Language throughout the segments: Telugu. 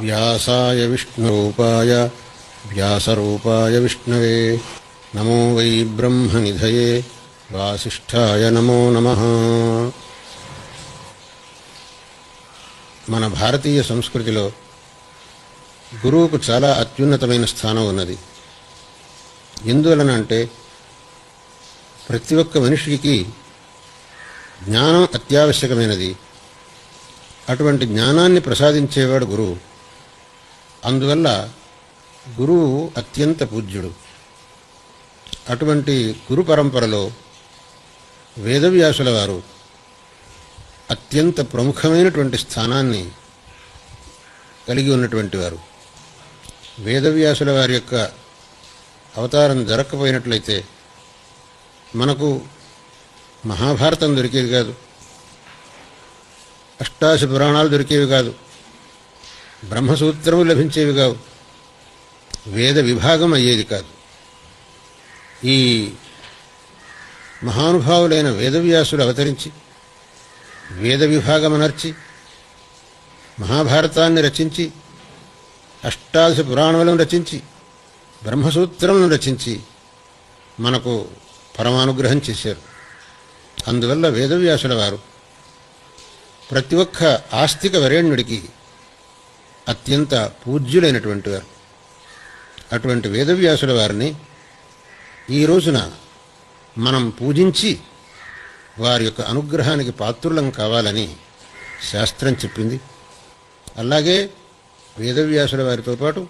వ్యాసాయ విష్ణురూపాయ వ్యాసరూపాయ విష్ణవే నమో వై బ్రహ్మనిధయే వాసిష్ఠాయ నమో నమః. మన భారతీయ సంస్కృతిలో గురువుకు చాలా అత్యున్నతమైన స్థానం ఉన్నది. ఎందువలన అంటే ప్రతి ఒక్క మనిషికి జ్ఞానం అత్యావశ్యకమైనది. అటువంటి జ్ఞానాన్ని ప్రసాదించేవాడు గురువు. అందువల్ల గురువు అత్యంత పూజ్యుడు. అటువంటి గురు పరంపరలో వేదవ్యాసుల వారు అత్యంత ప్రముఖమైనటువంటి స్థానాన్ని కలిగి ఉన్నటువంటి వారు. వేదవ్యాసుల వారి యొక్క అవతారం జరగకపోయినట్లయితే మనకు మహాభారతం దొరికేది కాదు, అష్టాదశ పురాణాలు దొరికేవి కాదు, బ్రహ్మసూత్రము లభించేవి కావు, వేద విభాగం అయ్యేది కాదు. ఈ మహానుభావులైన వేదవ్యాసులు అవతరించి వేద విభాగమనర్చి మహాభారతాన్ని రచించి అష్టాదశ పురాణములను రచించి బ్రహ్మసూత్రములను రచించి మనకు పరమానుగ్రహం చేశారు. అందువల్ల వేదవ్యాసుల వారు ప్రతి ఒక్క ఆస్తిక వరేణ్యుడికి అత్యంత పూజ్యులైనటువంటి వారు. అటువంటి వేదవ్యాసుల వారిని ఈ రోజున మనం పూజించి వారి యొక్క అనుగ్రహానికి పాత్రులం కావాలని శాస్త్రం చెప్పింది. అలాగే వేదవ్యాసుల వారితో పాటు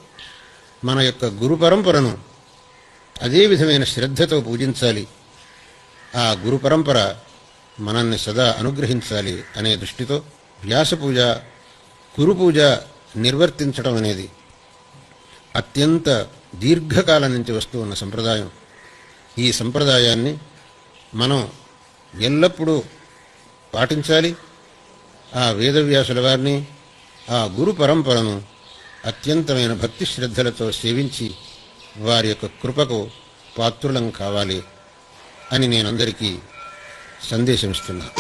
మన యొక్క గురు పరంపరను అదే విధమైన శ్రద్ధతో పూజించాలి. ఆ గురు పరంపర మనల్ని సదా అనుగ్రహించాలి అనే దృష్టితో వ్యాస పూజ, గురు పూజ నిర్వర్తించడం అనేది అత్యంత దీర్ఘకాలం నుంచి వస్తూ ఉన్న సంప్రదాయం. ఈ సంప్రదాయాన్ని మనం ఎల్లప్పుడూ పాటించాలి. ఆ వేదవ్యాసుల వారిని, ఆ గురు పరంపరను అత్యంతమైన భక్తి శ్రద్ధలతో సేవించి వారి యొక్క కృపకు పాత్రులం కావాలి అని నేనందరికీ సందేశమిస్తున్నాను.